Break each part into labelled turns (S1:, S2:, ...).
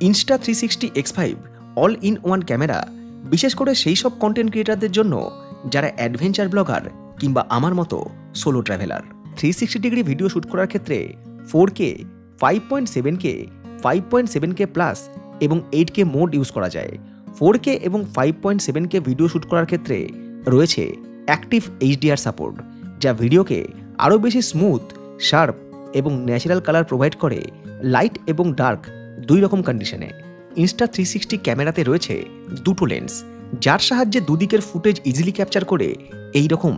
S1: Insta360 X5 all in one camera বিশেষ করে সেই সব কন্টেন্ট ক্রিয়েটারদের জন্য যারা অ্যাডভেঞ্চার ব্লগার কিংবা আমার মতো solo traveller. 360 degree video shoot করার ক্ষেত্রে 4K, 5.7K, 5.7K প্লাস এবং 8K মোড ইউজ করা যায়। 4K এবং 5.7K ভিডিও শ্যুট করার ক্ষেত্রে রয়েছে অ্যাক্টিভ HDR সাপোর্ট, যা ভিডিওকে আরও বেশি স্মুথ, শার্প এবং ন্যাচারাল কালার প্রোভাইড করে লাইট এবং ডার্ক দুই রকম কন্ডিশনে। Insta360 ক্যামেরাতে রয়েছে দুটো লেন্স, যার সাহায্যে দুদিকের ফুটেজ ইজিলি ক্যাপচার করে এই রকম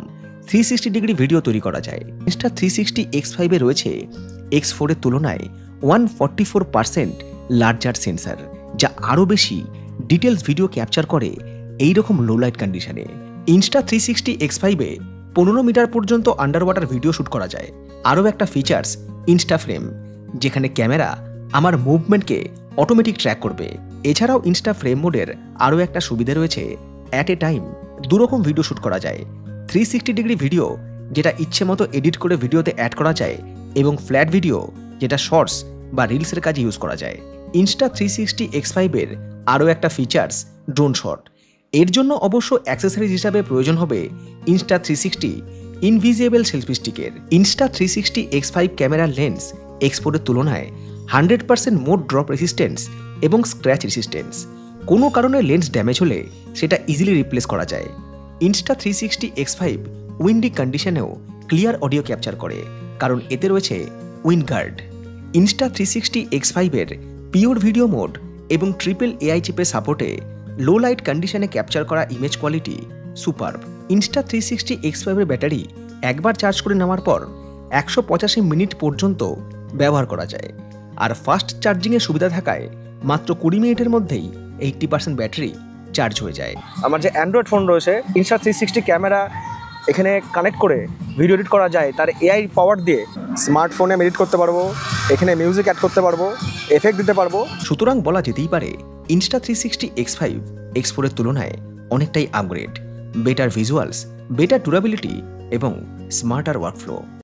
S1: 360 ডিগ্রি ভিডিও তৈরি করা যায়। Insta360 X5 এ রয়েছে X4 এর তুলনায় 144% লার্জার সেন্সার, যা আরও বেশি ডিটেলস ভিডিও ক্যাপচার করে এই রকম লো লাইট কন্ডিশনে। Insta360 X5 এ 15 মিটার পর্যন্ত আন্ডার ওয়াটার ভিডিও শ্যুট করা যায়। আরও একটা ফিচার্স ইনস্টাফ্রেম, যেখানে ক্যামেরা আমার মুভমেন্টকে অটোমেটিক ট্র্যাক করবে। এছাড়াও ইনস্টাফ্রেম মোডের আরও একটা সুবিধা রয়েছে, অ্যাট এ টাইম দুরকম ভিডিও শ্যুট করা যায়। 360 ডিগ্রি ভিডিও, যেটা ইচ্ছে মতো এডিট করে ভিডিওতে অ্যাড করা যায়, এবং ফ্ল্যাট ভিডিও, যেটা শর্টস বা রিলসের কাজে ইউজ করা যায়। Insta360 X5 এর আরও একটা ফিচার্স ড্রোন শট। এর জন্য অবশ্য অ্যাক্সেসরিজ হিসাবে প্রয়োজন হবে Insta360 invisible selfie স্টিকের। Insta360 X5 ক্যামেরার লেন্স X4 এর তুলনায় 100% মোড ড্রপ রেসিস্টেন্স এবং স্ক্র্যাচ রেসিস্টেন্স। কোনো কারণে লেন্স ড্যামেজ হলে সেটা ইজিলি রিপ্লেস করা যায়। Insta360 X5 উইন্ডি কন্ডিশনেও ক্লিয়ার অডিও ক্যাপচার করে, কারণ এতে রয়েছে উইন্ড গার্ড। Insta360 X5 এর পিওর ভিডিও মোড এবং ট্রিপল AI চিপের সাপোর্টে লো লাইট কন্ডিশনে ক্যাপচার করা image quality superb. Insta360 X5 এর ব্যাটারি একবার চার্জ করে নেওয়ার পর 185 মিনিট পর্যন্ত ব্যবহার করা যায়, আর ফাস্ট চার্জিংয়ের সুবিধা থাকায় মাত্র 20 মিনিটের মধ্যেই 80% ব্যাটারি চার্জ হয়ে যায়।
S2: আমার যে অ্যান্ড্রয়েড ফোন রয়েছে, Insta360 ক্যামেরা এখানে কানেক্ট করে ভিডিও এডিট করা যায়। তার AI পাওয়ার দিয়ে স্মার্টফোনে এডিট করতে পারবো, এখানে মিউজিক অ্যাড করতে পারবো, এফেক্ট দিতে পারবো।
S1: সুতরাং বলা যেতেই পারে Insta360 X5 X4 এর তুলনায় অনেকটাই upgrade, better visuals, better durability এবং স্মার্টার ওয়ার্কফ্লো।